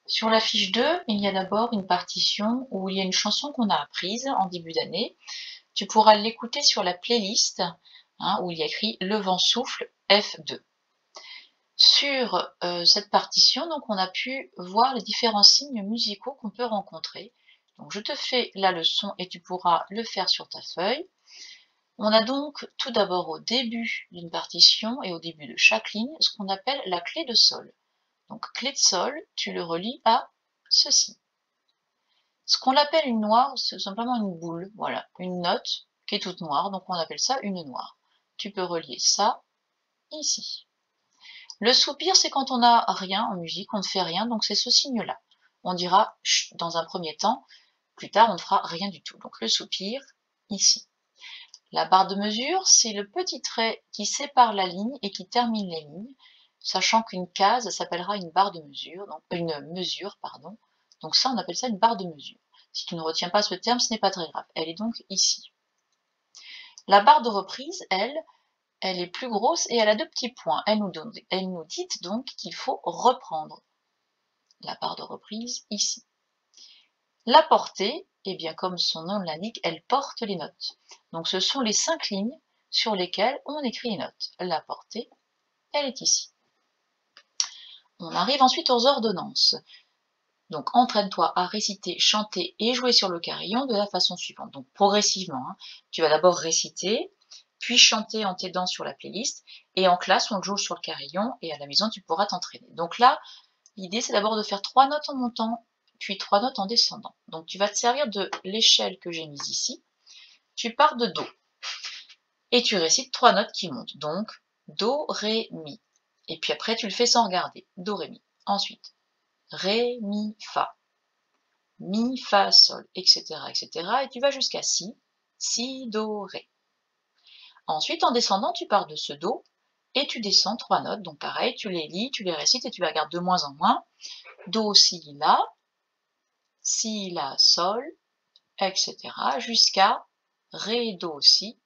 Sur la fiche 2, il y a d'abord une partition où il y a une chanson qu'on a apprise en début d'année. Tu pourras l'écouter sur la playlist, où il y a écrit Le vent souffle F2. Sur cette partition, donc, on a pu voir les différents signes musicaux qu'on peut rencontrer. Donc, je te fais la leçon et tu pourras le faire sur ta feuille. On a donc tout d'abord au début d'une partition et au début de chaque ligne ce qu'on appelle la clé de sol. Donc clé de sol, tu le relis à ceci. Ce qu'on appelle une noire, c'est simplement une boule, voilà, une note qui est toute noire, donc on appelle ça une noire. Tu peux relier ça ici. Le soupir, c'est quand on n'a rien en musique, on ne fait rien, donc c'est ce signe-là. On dira chut dans un premier temps, plus tard on ne fera rien du tout. Donc le soupir, ici. La barre de mesure, c'est le petit trait qui sépare la ligne et qui termine les lignes, sachant qu'une case s'appellera une barre de mesure, donc une mesure, pardon. Donc ça, on appelle ça une barre de mesure. Si tu ne retiens pas ce terme, ce n'est pas très grave. Elle est donc ici. La barre de reprise, elle est plus grosse et elle a deux petits points. Elle nous dit donc qu'il faut reprendre. La barre de reprise, ici. La portée, eh bien, comme son nom l'indique, elle porte les notes. Donc ce sont les 5 lignes sur lesquelles on écrit les notes. La portée, elle est ici. On arrive ensuite aux ordonnances. Donc entraîne-toi à réciter, chanter et jouer sur le carillon de la façon suivante. Donc progressivement, tu vas d'abord réciter, puis chanter en t'aidant sur la playlist, et en classe on joue sur le carillon, et à la maison tu pourras t'entraîner. Donc là, l'idée c'est d'abord de faire 3 notes en montant, puis 3 notes en descendant. Donc tu vas te servir de l'échelle que j'ai mise ici. Tu pars de Do, et tu récites 3 notes qui montent. Donc Do, Ré, Mi. Et puis après tu le fais sans regarder. Do, Ré, Mi. Ensuite, Ré, Mi, Fa. Mi, Fa, Sol, etc., etc. Et tu vas jusqu'à Si, Si, Do, Ré. Ensuite, en descendant, tu pars de ce Do, et tu descends 3 notes. Donc pareil, tu les lis, tu les récites, et tu les regardes de moins en moins. Do, Si, La, Sol, etc. jusqu'à Ré, Do, Si,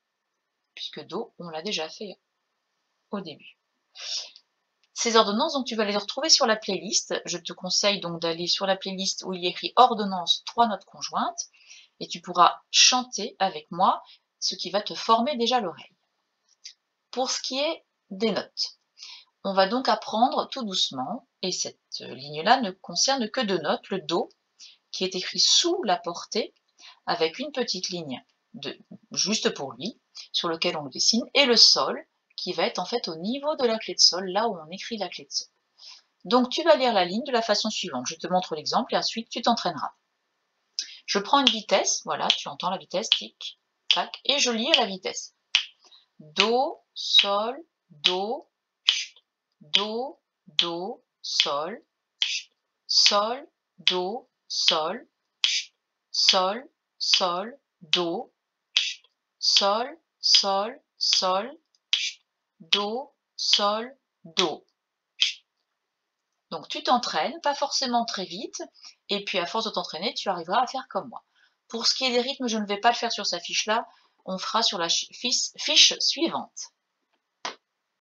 puisque Do, on l'a déjà fait au début. Ces ordonnances, donc tu vas les retrouver sur la playlist. Je te conseille donc d'aller sur la playlist où il y a écrit ordonnance 3 notes conjointes, et tu pourras chanter avec moi, ce qui va te former déjà l'oreille. Pour ce qui est des notes, on va donc apprendre tout doucement, et cette ligne-là ne concerne que 2 notes, le Do, qui est écrit sous la portée, avec une petite ligne juste pour lui, sur lequel on le dessine, et le Sol, qui va être en fait au niveau de la clé de Sol, là où on écrit la clé de Sol. Donc tu vas lire la ligne de la façon suivante. Je te montre l'exemple et ensuite tu t'entraîneras. Je prends une vitesse, voilà, tu entends la vitesse, tic, tac, et je lis à la vitesse. Do, Sol, Do, chut, Do, Do, Sol, chut, Sol, Do, Sol, chut, Sol, Sol, Do, chut, Sol, Sol, Sol, chut, Do, Sol, Do. Donc tu t'entraînes, pas forcément très vite, et puis à force de t'entraîner, tu arriveras à faire comme moi. Pour ce qui est des rythmes, je ne vais pas le faire sur sa fiche là, on fera sur la fiche suivante.